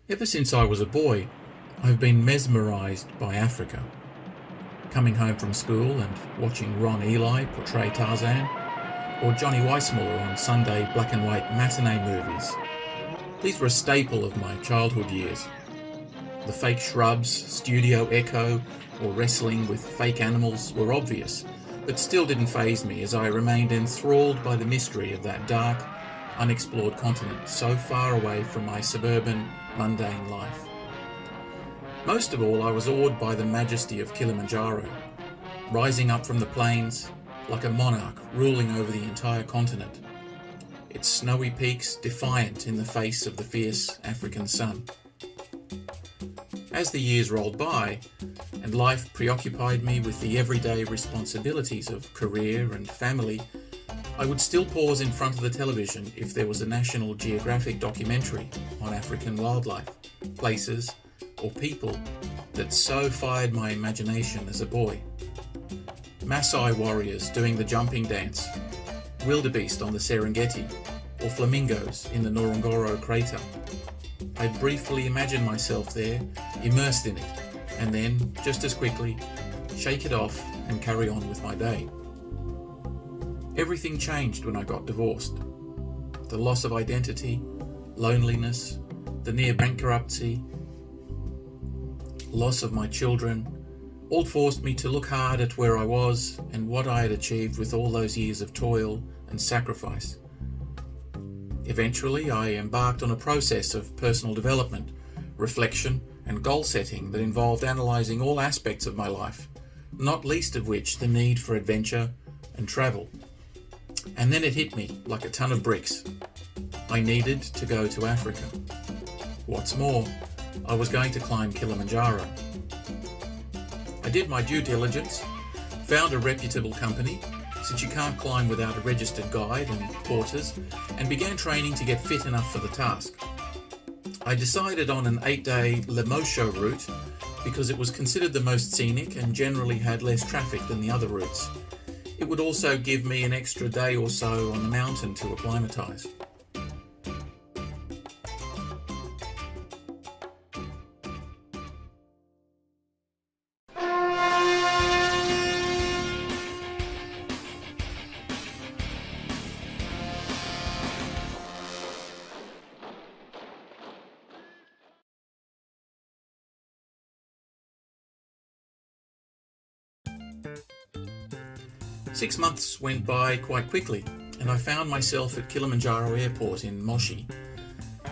Ever since I was a boy, I've been mesmerised by Africa. Coming home from school and watching Ron Ely portray Tarzan, or Johnny Weissmuller on Sunday black and white matinee movies. These were a staple of my childhood years. The fake shrubs, studio echo, or wrestling with fake animals were obvious, but still didn't faze me as I remained enthralled by the mystery of that dark, unexplored continent so far away from my suburban, mundane life. Most of all, I was awed by the majesty of Kilimanjaro, rising up from the plains like a monarch ruling over the entire continent, its snowy peaks defiant in the face of the fierce African sun. As the years rolled by, and life preoccupied me with the everyday responsibilities of career and family, I would still pause in front of the television if there was a National Geographic documentary on African wildlife, places, or people that so fired my imagination as a boy. Maasai warriors doing the jumping dance, wildebeest on the Serengeti, or flamingos in the Ngorongoro crater. I'd briefly imagine myself there, immersed in it, and then, just as quickly, shake it off and carry on with my day. Everything changed when I got divorced. The loss of identity, loneliness, the near bankruptcy, loss of my children, all forced me to look hard at where I was and what I had achieved with all those years of toil and sacrifice. Eventually, I embarked on a process of personal development, reflection, and goal setting that involved analysing all aspects of my life, not least of which the need for adventure and travel. And then it hit me like a ton of bricks. I needed to go to Africa. What's more, I was going to climb Kilimanjaro. I did my due diligence, found a reputable company, since you can't climb without a registered guide and porters, and began training to get fit enough for the task. I decided on an 8-day Lemosho route because it was considered the most scenic and generally had less traffic than the other routes. It would also give me an extra day or so on the mountain to acclimatise. Six months went by quite quickly, and I found myself at Kilimanjaro Airport in Moshi.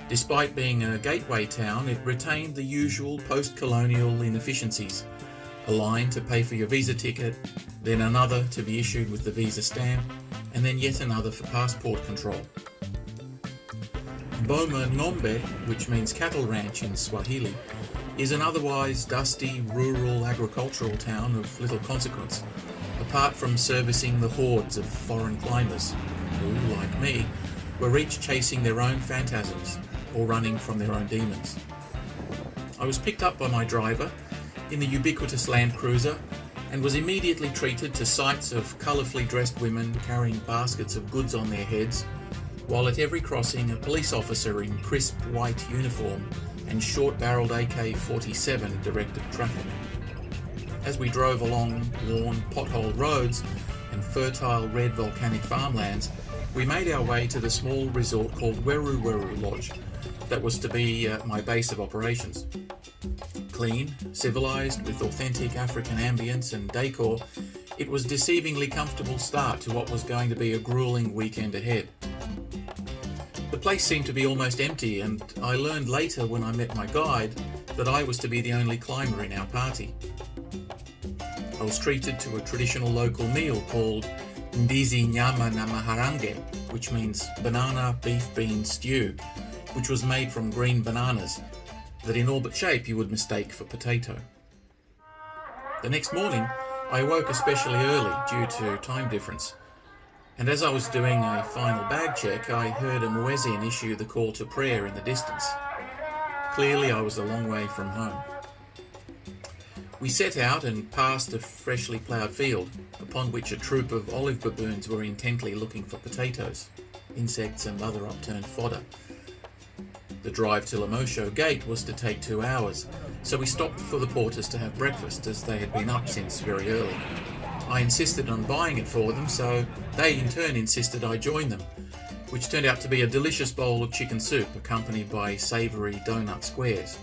Despite being a gateway town, it retained the usual post-colonial inefficiencies. A line to pay for your visa ticket, then another to be issued with the visa stamp, and then yet another for passport control. Boma Ng'ombe, which means cattle ranch in Swahili, is an otherwise dusty, rural agricultural town of little consequence, apart from servicing the hordes of foreign climbers who, like me, were each chasing their own phantasms or running from their own demons. I was picked up by my driver in the ubiquitous Land Cruiser and was immediately treated to sights of colourfully dressed women carrying baskets of goods on their heads, while at every crossing a police officer in crisp white uniform and short-barrelled AK-47 directed traffic. As we drove along worn, potholed roads and fertile red volcanic farmlands, we made our way to the small resort called Weru Weru Lodge that was to be my base of operations. Clean, civilised, with authentic African ambience and decor, it was a deceivingly comfortable start to what was going to be a gruelling weekend ahead. The place seemed to be almost empty, and I learned later when I met my guide that I was to be the only climber in our party. I was treated to a traditional local meal called ndizi nyama na maharange, which means banana beef bean stew, which was made from green bananas that in all but shape you would mistake for potato. The next morning, I awoke especially early due to time difference, and as I was doing a final bag check, I heard a muezzin issue the call to prayer in the distance. Clearly, I was a long way from home. We set out and passed a freshly ploughed field, upon which a troop of olive baboons were intently looking for potatoes, insects and other upturned fodder. The drive to Lemosho Gate was to take 2 hours, so we stopped for the porters to have breakfast as they had been up since very early. I insisted on buying it for them, so they in turn insisted I join them, which turned out to be a delicious bowl of chicken soup accompanied by savoury donut squares.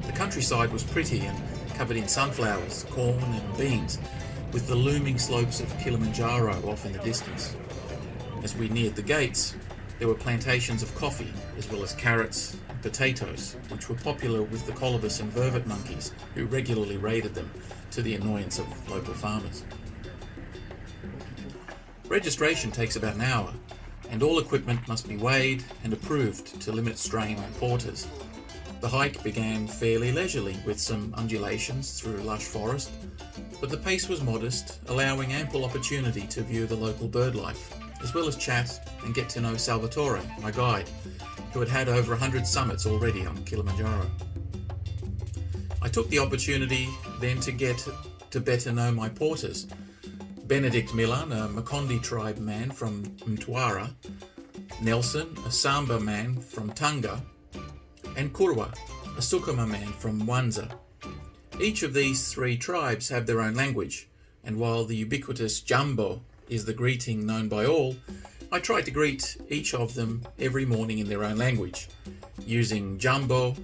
The countryside was pretty and covered in sunflowers, corn and beans, with the looming slopes of Kilimanjaro off in the distance. As we neared the gates, there were plantations of coffee, as well as carrots and potatoes, which were popular with the colobus and vervet monkeys, who regularly raided them, to the annoyance of local farmers. Registration takes about an hour, and all equipment must be weighed and approved to limit strain on porters. The hike began fairly leisurely, with some undulations through lush forest, but the pace was modest, allowing ample opportunity to view the local bird life, as well as chat and get to know Salvatore, my guide, who had over 100 summits already on Kilimanjaro. I took the opportunity then to get to better know my porters: Benedict Milan, a Makonde tribe man from Mtwara; Nelson, a Samba man from Tanga; and Kurwa, a Sukuma man from Mwanza. Each of these 3 tribes have their own language, and while the ubiquitous Jambo is the greeting known by all, I tried to greet each of them every morning in their own language, using Jambo,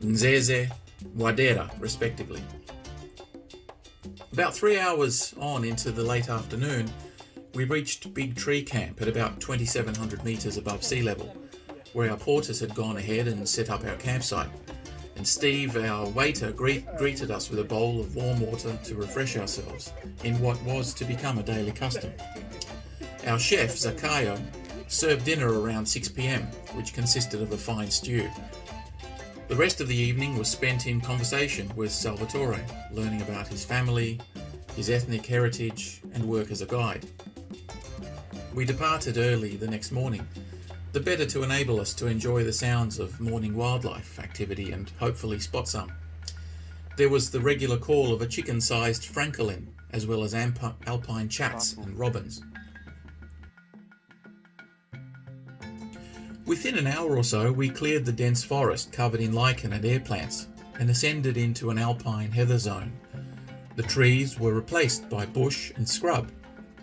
Nzeze, Wadera, respectively. About 3 hours on into the late afternoon, we reached Big Tree Camp at about 2,700 metres above sea level, where our porters had gone ahead and set up our campsite, and Steve, our waiter, greeted us with a bowl of warm water to refresh ourselves in what was to become a daily custom. Our chef, Zakayo, served dinner around 6 p.m, which consisted of a fine stew. The rest of the evening was spent in conversation with Salvatore, learning about his family, his ethnic heritage, and work as a guide. We departed early the next morning, the better to enable us to enjoy the sounds of morning wildlife activity and hopefully spot some. There was the regular call of a chicken-sized francolin, as well as alpine chats and robins. Within an hour or so, we cleared the dense forest covered in lichen and air plants and ascended into an alpine heather zone. The trees were replaced by bush and scrub,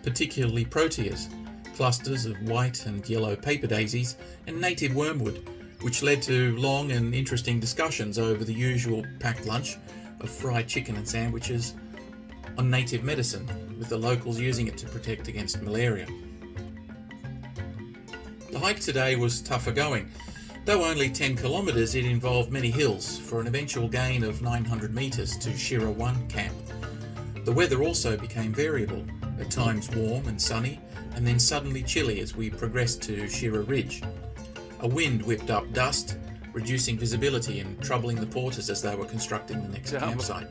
particularly proteas, clusters of white and yellow paper daisies, and native wormwood, which led to long and interesting discussions over the usual packed lunch of fried chicken and sandwiches on native medicine, with the locals using it to protect against malaria. The hike today was tougher going. Though only 10 kilometres, it involved many hills for an eventual gain of 900 metres to Shira 1 camp. The weather also became variable, at times warm and sunny, and then suddenly chilly as we progressed to Shira Ridge. A wind whipped up dust, reducing visibility and troubling the porters as they were constructing the next campsite.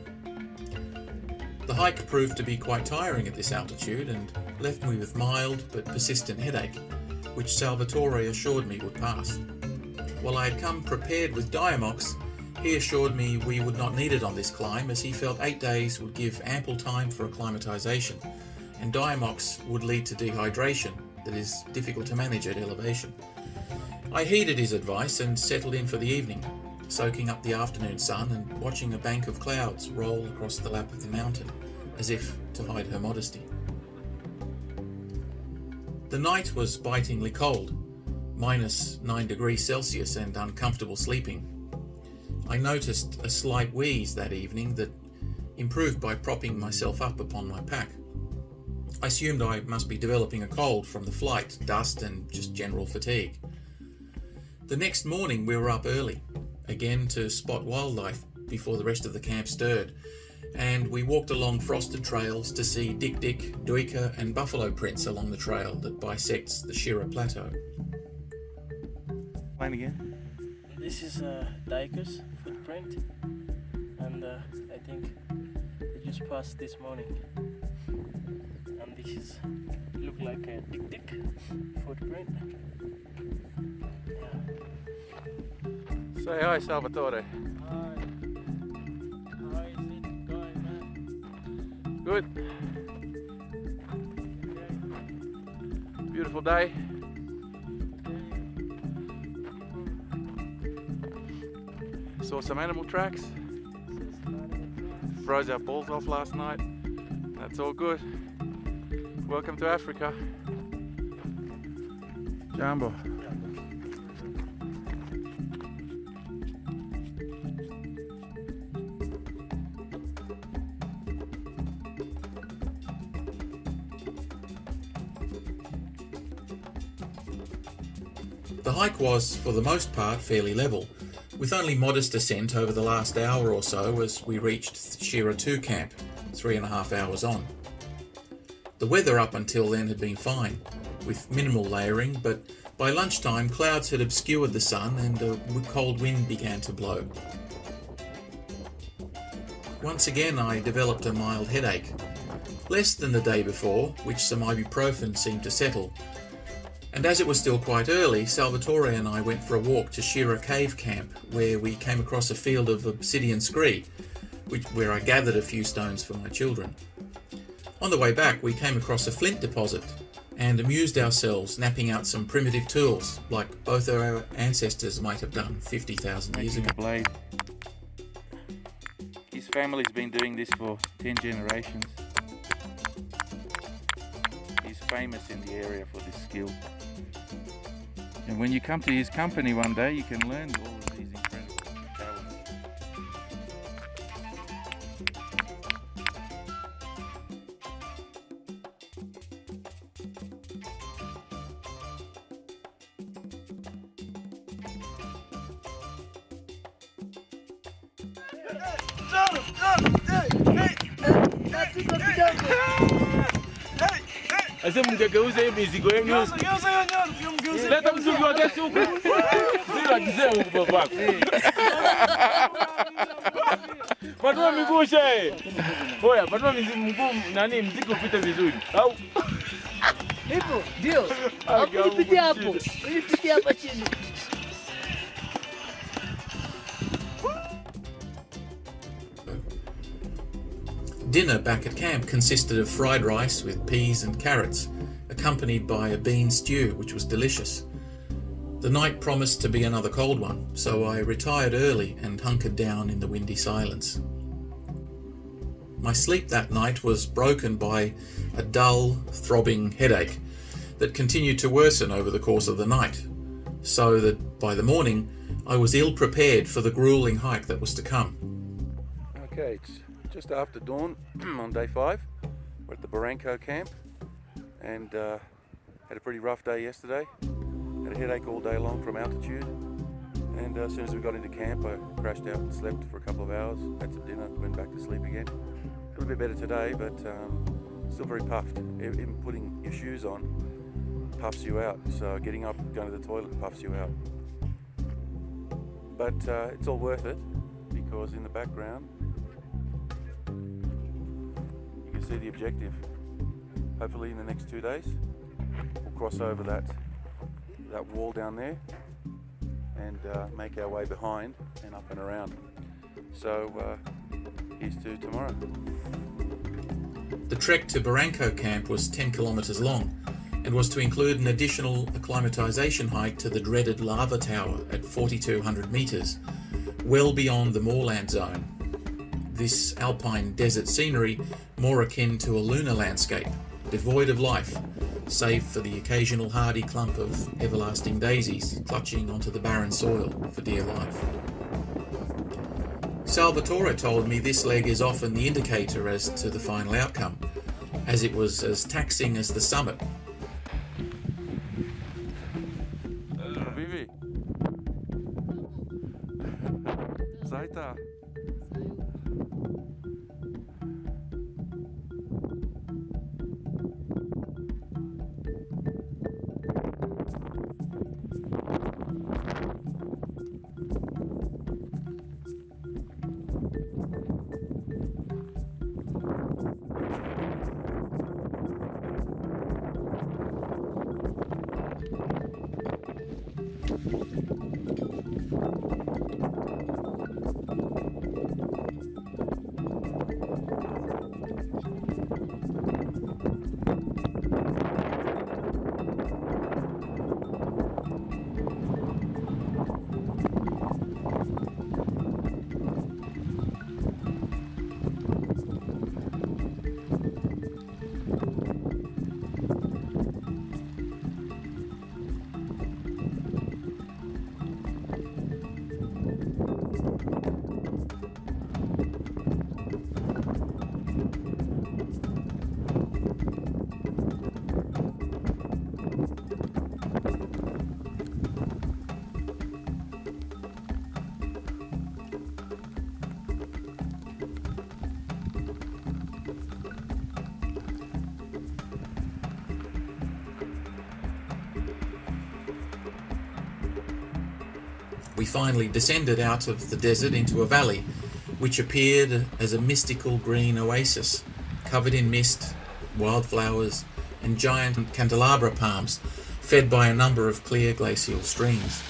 The hike proved to be quite tiring at this altitude and left me with mild but persistent headache, which Salvatore assured me would pass. While I had come prepared with Diamox, he assured me we would not need it on this climb, as he felt 8 days would give ample time for acclimatization, and Diamox would lead to dehydration that is difficult to manage at elevation. I heeded his advice and settled in for the evening, soaking up the afternoon sun and watching a bank of clouds roll across the lap of the mountain, as if to hide her modesty. The night was bitingly cold, -9 degrees Celsius, and uncomfortable sleeping. I noticed a slight wheeze that evening that improved by propping myself up upon my pack. I assumed I must be developing a cold from the flight, dust, and just general fatigue. The next morning we were up early, again to spot wildlife before the rest of the camp stirred, and we walked along frosted trails to see dik-dik, duiker, and buffalo prints along the trail that bisects the Shira Plateau. Mine again? This is a duiker's footprint, and I think it just passed this morning. And this is look like a dik-dik footprint. Yeah. Say hi, Salvatore. Hi. How is it going, man? Good. Beautiful day. Saw some animal tracks. Froze our balls off last night. That's all good. Welcome to Africa. Jambo. The hike was, for the most part, fairly level, with only modest ascent over the last hour or so as we reached Shira 2 camp, 3.5 hours on. The weather up until then had been fine, with minimal layering, but by lunchtime clouds had obscured the sun and a cold wind began to blow. Once again I developed a mild headache, less than the day before, which some ibuprofen seemed to settle. And as it was still quite early, Salvatore and I went for a walk to Shira Cave Camp, where we came across a field of obsidian scree, where I gathered a few stones for my children. On the way back, we came across a flint deposit and amused ourselves napping out some primitive tools, like both our ancestors might have done 50,000 years ago. Making a blade. His family's been doing this for 10 generations. He's famous in the area for this skill. And when you come to his company one day, you can learn all of these incredible talents. Ase mngegeuze mizigo yenu. Leta mzigo wake suku. Zila kizee huko babako. Patua miguu she. Oya, patua miguu nani mzigo upite vizuri. Au hivyo ndio. Hapo nipitie hapo. Nipitie hapa chini. Dinner back at camp consisted of fried rice with peas and carrots, accompanied by a bean stew, which was delicious. The night promised to be another cold one, so I retired early and hunkered down in the windy silence. My sleep that night was broken by a dull, throbbing headache that continued to worsen over the course of the night, so that by the morning I was ill prepared for the grueling hike that was to come. Okay, it's just after dawn on day 5. We're at the Barranco camp and had a pretty rough day yesterday. Had a headache all day long from altitude, and as soon as we got into camp I crashed out and slept for a couple of hours, had some dinner, went back to sleep again. A little bit better today, but still very puffed. Even putting your shoes on puffs you out, so getting up, going to the toilet puffs you out. But it's all worth it, because in the background you can see the objective. Hopefully in the next 2 days we'll cross over that wall down there and make our way behind and up and around. So here's to tomorrow. The trek to Barranco camp was 10 kilometres long and was to include an additional acclimatisation hike to the dreaded lava tower at 4,200 metres, well beyond the moorland zone. This alpine desert scenery more akin to a lunar landscape, devoid of life, save for the occasional hardy clump of everlasting daisies clutching onto the barren soil for dear life. Salvatore told me this leg is often the indicator as to the final outcome, as it was as taxing as the summit. Vivi. Zaita. we finally descended out of the desert into a valley, which appeared as a mystical green oasis, covered in mist, wildflowers, and giant candelabra palms, fed by a number of clear glacial streams.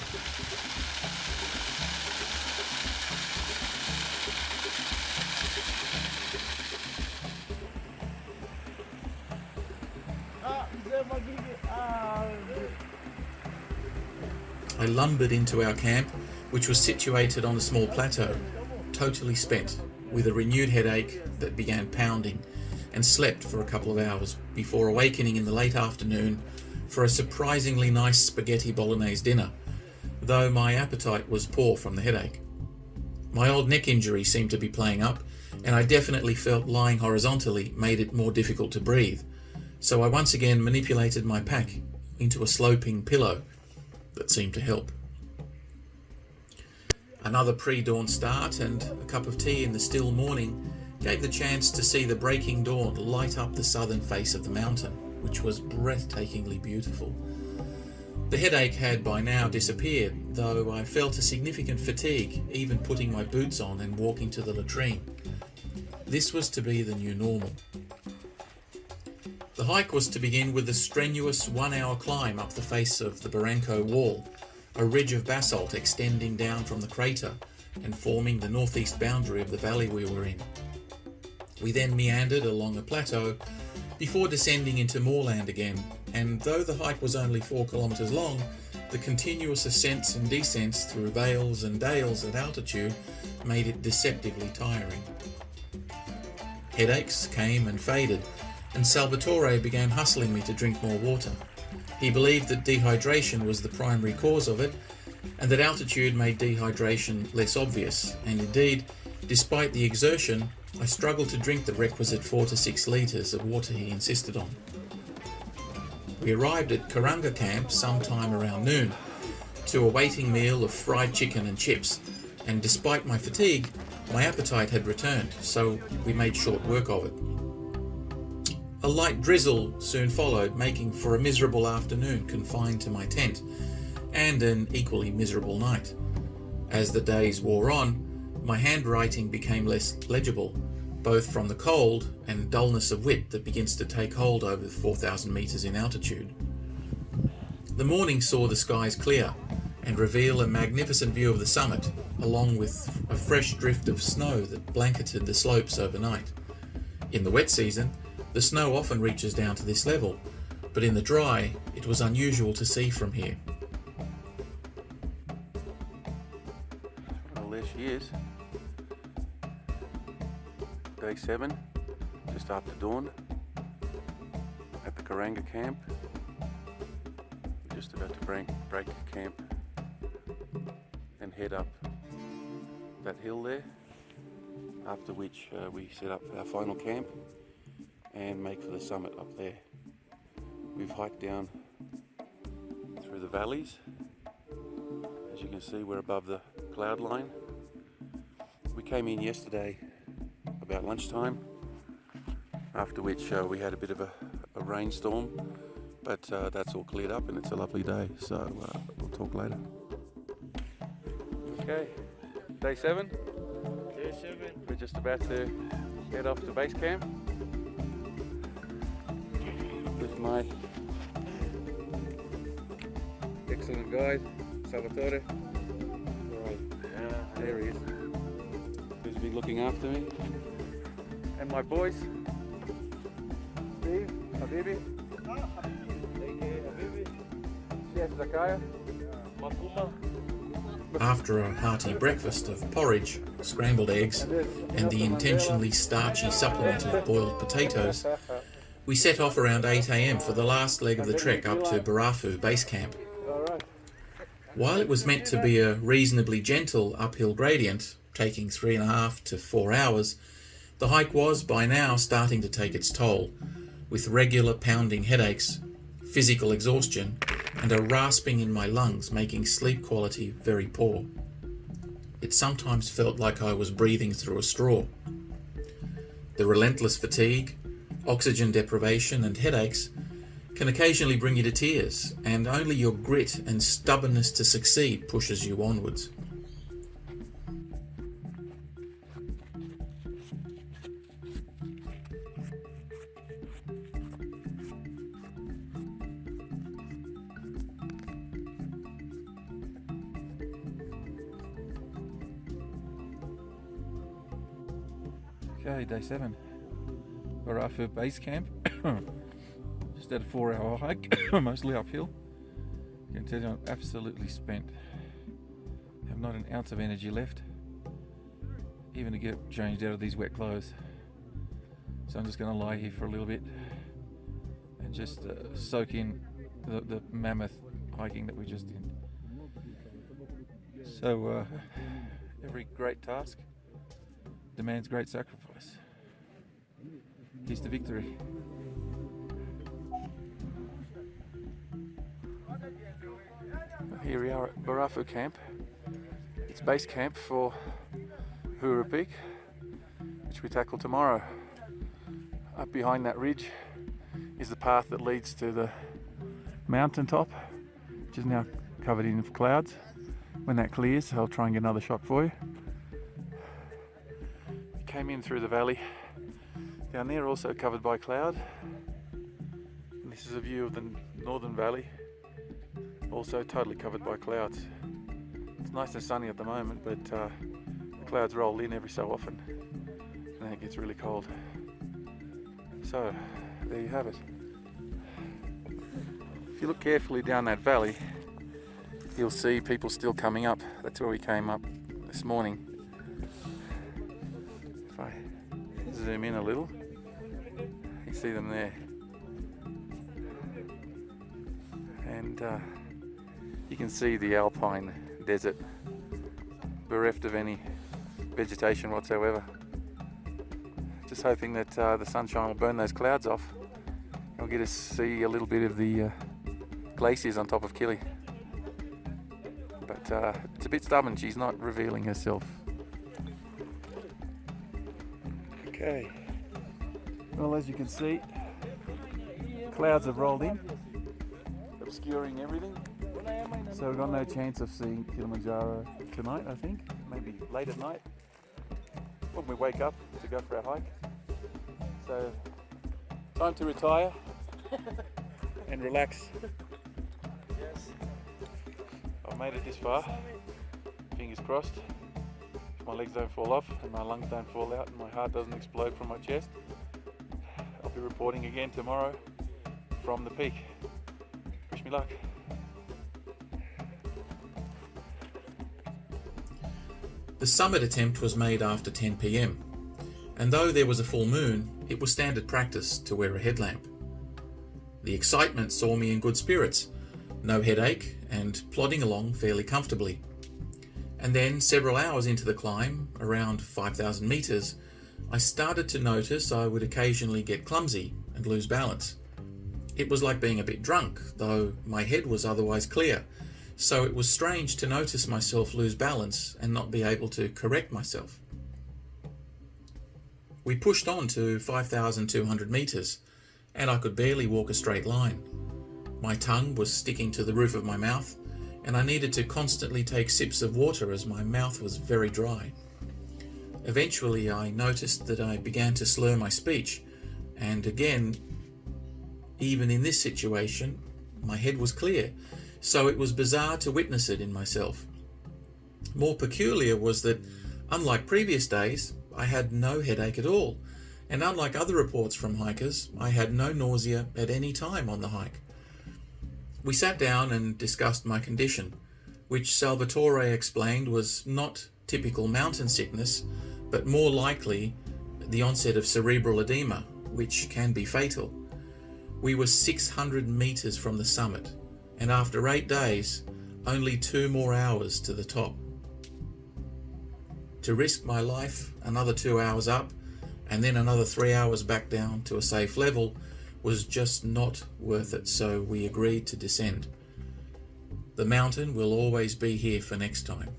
I lumbered into our camp, which was situated on a small plateau, totally spent, with a renewed headache that began pounding, and slept for a couple of hours before awakening in the late afternoon for a surprisingly nice spaghetti bolognese dinner, though my appetite was poor from the headache. My old neck injury seemed to be playing up, and I definitely felt lying horizontally made it more difficult to breathe, so I once again manipulated my pack into a sloping pillow that seemed to help. Another pre-dawn start and a cup of tea in the still morning gave the chance to see the breaking dawn light up the southern face of the mountain, which was breathtakingly beautiful. The headache had by now disappeared, though I felt a significant fatigue even putting my boots on and walking to the latrine. This was to be the new normal. The hike was to begin with a strenuous 1-hour climb up the face of the Barranco wall, a ridge of basalt extending down from the crater and forming the northeast boundary of the valley we were in. We then meandered along a plateau before descending into moorland again, and though the hike was only 4 kilometres long, the continuous ascents and descents through vales and dales at altitude made it deceptively tiring. Headaches came and faded, and Salvatore began hustling me to drink more water. He believed that dehydration was the primary cause of it, and that altitude made dehydration less obvious, and indeed, despite the exertion, I struggled to drink the requisite 4 to 6 litres of water he insisted on. We arrived at Karanga camp sometime around noon to a waiting meal of fried chicken and chips, and despite my fatigue, my appetite had returned, so we made short work of it. A light drizzle soon followed, making for a miserable afternoon confined to my tent, and an equally miserable night. As the days wore on, my handwriting became less legible, both from the cold and dullness of wit that begins to take hold over 4,000 metres in altitude. The morning saw the skies clear and reveal a magnificent view of the summit, along with a fresh drift of snow that blanketed the slopes overnight. In the wet season, the snow often reaches down to this level, but in the dry, it was unusual to see from here. Well, there she is. Day 7, just after dawn, at the Karanga camp. We're just about to break camp and head up that hill there, after which we set up our final camp and make for the summit up there. We've hiked down through the valleys. As you can see, we're above the cloud line. We came in yesterday about lunchtime, after which we had a bit of a rainstorm, but that's all cleared up and it's a lovely day, so we'll talk later. Okay, day 7. Day 7. We're just about to head off to base camp with my excellent guide, Salvatore. There he is, who's been looking after me. And my boys, Steve, Habibi, Habibi, Chef Zakaya, Makuma. After a hearty breakfast of porridge, scrambled eggs, and the intentionally starchy supplement of boiled potatoes, we set off around 8 a.m. for the last leg of the trek up to Barafu base camp. While it was meant to be a reasonably gentle uphill gradient, taking 3.5 to 4 hours, the hike was by now starting to take its toll, with regular pounding headaches, physical exhaustion, and a rasping in my lungs making sleep quality very poor. It sometimes felt like I was breathing through a straw. The relentless fatigue, oxygen deprivation, and headaches can occasionally bring you to tears, and only your grit and stubbornness to succeed pushes you onwards. Okay, day 7. Barafu base camp. Just had a 4-hour hike, mostly uphill. I can tell you I'm absolutely spent. Have not an ounce of energy left, even to get changed out of these wet clothes. So I'm just going to lie here for a little bit and just soak in the mammoth hiking that we just did. So every great task demands great sacrifice. Here's to victory. Here we are at Barafu camp. It's base camp for Hura Peak, which we tackle tomorrow. Up behind that ridge is the path that leads to the mountaintop, which is now covered in clouds. When that clears, I'll try and get another shot for you. We came in through the valley. Down there also covered by cloud. And this is a view of the northern valley, also totally covered by clouds. It's nice and sunny at the moment, but the clouds roll in every so often and then it gets really cold. So there you have it. If you look carefully down that valley, you'll see people still coming up. That's where we came up this morning. If I zoom in a little, you see them there. And you can see the alpine desert, bereft of any vegetation whatsoever. Just hoping that the sunshine will burn those clouds off. I'll get to see a little bit of the glaciers on top of Kili. But it's a bit stubborn, she's not revealing herself. Okay. Well, as you can see, clouds have rolled in, obscuring everything. So we've got no chance of seeing Kilimanjaro tonight, I think. Maybe late at night when we wake up to go for our hike. So time to retire and relax. Yes. I've made it this far. Fingers crossed. If my legs don't fall off and my lungs don't fall out and my heart doesn't explode from my chest, I'll be reporting again tomorrow from the peak. Wish me luck. The summit attempt was made after 10 p.m, and though there was a full moon, it was standard practice to wear a headlamp. The excitement saw me in good spirits, no headache, and plodding along fairly comfortably. And then, several hours into the climb, around 5,000 metres, I started to notice I would occasionally get clumsy and lose balance. It was like being a bit drunk, though my head was otherwise clear, so it was strange to notice myself lose balance and not be able to correct myself. We pushed on to 5,200 metres, and I could barely walk a straight line. My tongue was sticking to the roof of my mouth, and I needed to constantly take sips of water as my mouth was very dry. Eventually, I noticed that I began to slur my speech, and again, even in this situation, my head was clear, so it was bizarre to witness it in myself. More peculiar was that, unlike previous days, I had no headache at all, and unlike other reports from hikers, I had no nausea at any time on the hike. We sat down and discussed my condition, which Salvatore explained was not typical mountain sickness, but more likely the onset of cerebral edema, which can be fatal. We were 600 metres from the summit, and after 8 days, only 2 more hours to the top. To risk my life another 2 hours up, and then another 3 hours back down to a safe level was just not worth it, so we agreed to descend. The mountain will always be here for next time.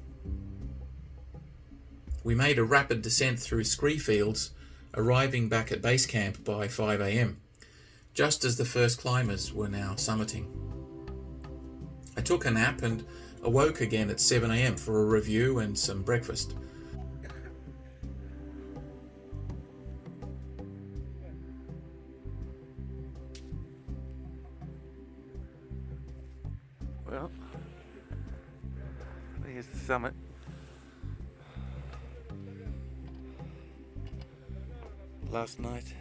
We made a rapid descent through scree fields, arriving back at base camp by 5 a.m, just as the first climbers were now summiting. I took a nap and awoke again at 7 a.m. for a review and some breakfast. Well, here's the summit. last night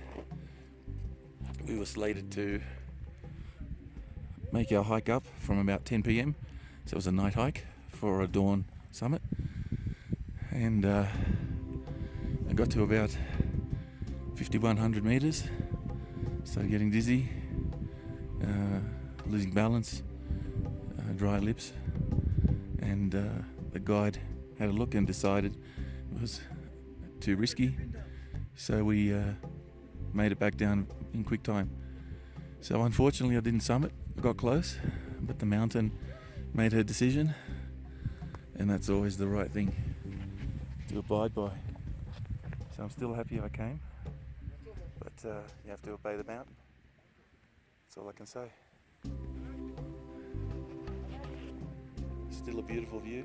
we were slated to make our hike up from about 10 p.m. So it was a night hike for a dawn summit, and I got to about 5,100 meters, started getting dizzy, losing balance, dry lips, and the guide had a look and decided it was too risky, so we made it back down in quick time. So unfortunately I didn't summit, I got close, but the mountain made her decision, and that's always the right thing to abide by. So I'm still happy I came, but you have to obey the mountain. That's all I can say. Still a beautiful view.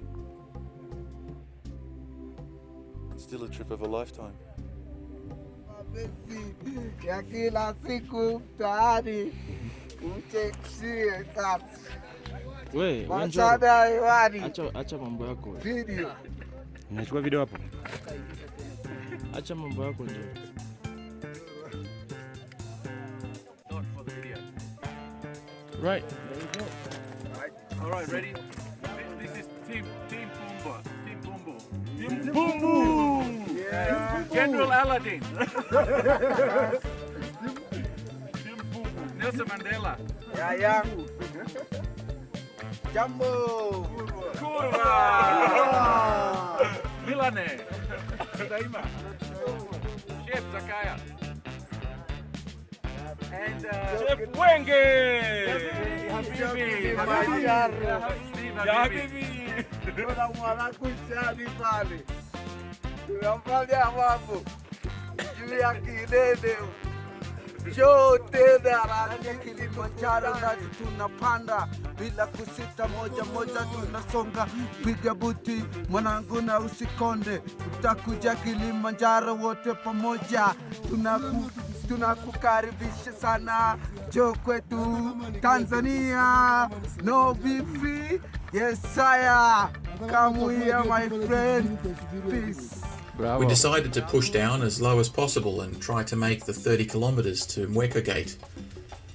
Still a trip of a lifetime. Ya kila siku tayari mchekshie sasa. We, Machada hewani. acha mambo yako. Video. Unachukua video hapo? Acha mambo yako nje. Not for the video. Right, there you go. All right, ready? This is Team Pumba. Team Pumbo. Team Bumbu. Yeah. General Aladdin. Nelson Mandela. Ya yangu. Jambo. Kurwa. Milane. Daima. Chef Zakaya. And Chef Wenge. Habibi. Kilimanjaro. Steve Ya Habibi. habibi. Kuna mwanakuchani pale. Tunamfanya mambo. Juu ya kidede. Yote daraja Kilimanjaro na tunapanda bila kusita, moja moja tunasonga. Piga buti mwanangu na usikonde, utakuja Kilimanjaro wote pamoja. Tunakukaribisha sana, njoo kwetu Tanzania, no beef. Yes sire, come here my friend, peace. We decided to push down as low as possible and try to make the 30 kilometres to Mweka Gate.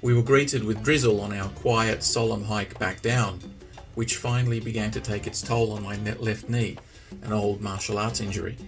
We were greeted with drizzle on our quiet, solemn hike back down, which finally began to take its toll on my left knee, an old martial arts injury.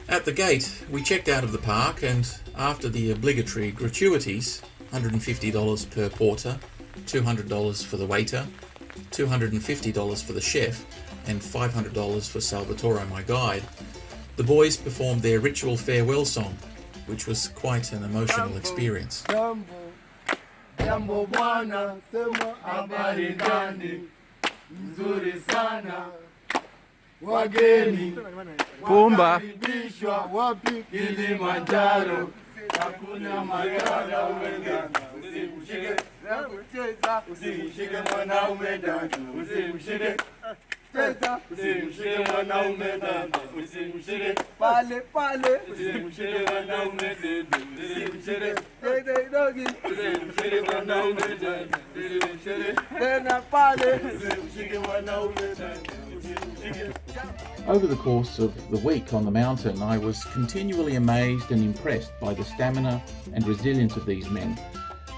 At the gate, we checked out of the park, and after the obligatory gratuities, $150 per porter, $200 for the waiter, $250 for the chef, and $500 for Salvatore, my guide, the boys performed their ritual farewell song, which was quite an emotional experience. Jambo bwana, sema habari gani? Nzuri sana. Wageni Pumba. wakaribishwa wapi? Kilimanjaro. Hakuna magara umegana. Usimshike na kucheza. Usimshike mwanaume dada. Usimshike. Cheza. Usimshike mwanaume dada. Usimshike. Pale pale. Usimshike mwanaume dada. Usimshike. Dede dogi. Usimshike mwanaume dada. Usimshike. Tena pale. Usimshike mwanaume dada. Over the course of the week on the mountain, I was continually amazed and impressed by the stamina and resilience of these men,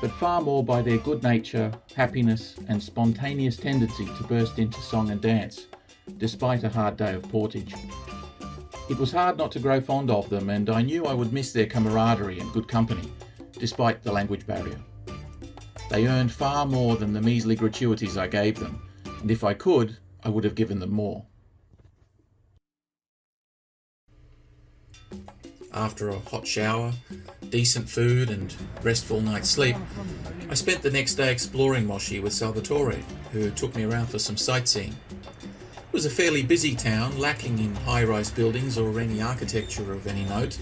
but far more by their good nature, happiness, and spontaneous tendency to burst into song and dance, despite a hard day of portage. It was hard not to grow fond of them, and I knew I would miss their camaraderie and good company, despite the language barrier. They earned far more than the measly gratuities I gave them, and if I could, I would have given them more. After a hot shower, decent food and restful night's sleep, I spent the next day exploring Moshi with Salvatore, who took me around for some sightseeing. It was a fairly busy town, lacking in high-rise buildings or any architecture of any note,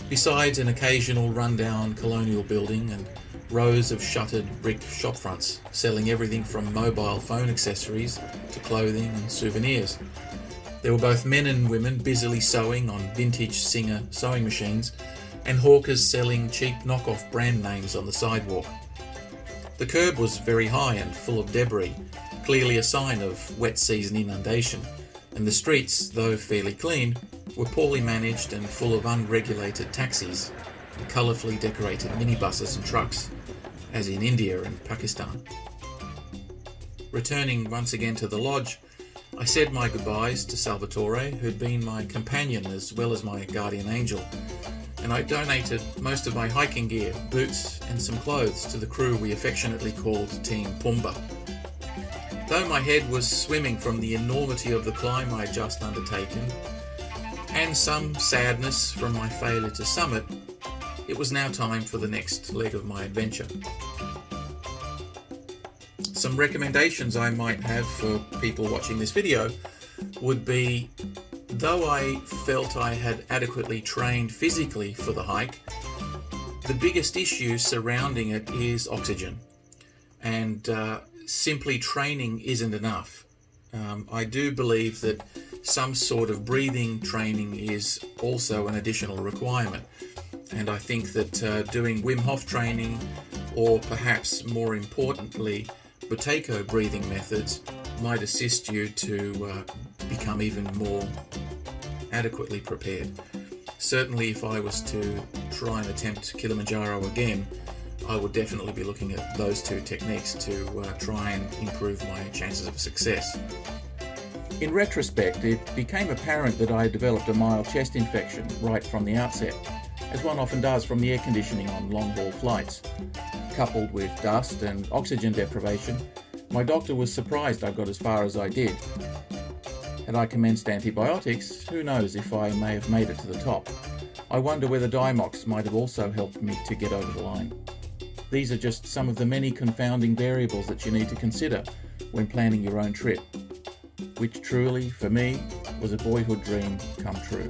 besides an occasional rundown colonial building and rows of shuttered brick shopfronts, selling everything from mobile phone accessories to clothing and souvenirs. There were both men and women busily sewing on vintage Singer sewing machines, and hawkers selling cheap knockoff brand names on the sidewalk. The curb was very high and full of debris, clearly a sign of wet season inundation, and the streets, though fairly clean, were poorly managed and full of unregulated taxis and colourfully decorated minibuses and trucks, as in India and Pakistan. Returning once again to the lodge, I said my goodbyes to Salvatore, who'd been my companion as well as my guardian angel, and I donated most of my hiking gear, boots and some clothes to the crew we affectionately called Team Pumba. Though my head was swimming from the enormity of the climb I'd just undertaken, and some sadness from my failure to summit, it was now time for the next leg of my adventure. Some recommendations I might have for people watching this video would be, though I felt I had adequately trained physically for the hike, the biggest issue surrounding it is oxygen, and simply training isn't enough. I do believe that some sort of breathing training is also an additional requirement, and I think that doing Wim Hof training, or perhaps more importantly Buteyko breathing methods, might assist you to become even more adequately prepared. Certainly if I was to try and attempt Kilimanjaro again, I would definitely be looking at those two techniques to try and improve my chances of success. In retrospect, it became apparent that I had developed a mild chest infection right from the outset, as one often does from the air conditioning on long-haul flights. Coupled with dust and oxygen deprivation, my doctor was surprised I got as far as I did. Had I commenced antibiotics, who knows if I may have made it to the top. I wonder whether Dimox might have also helped me to get over the line. These are just some of the many confounding variables that you need to consider when planning your own trip, which truly, for me, was a boyhood dream come true.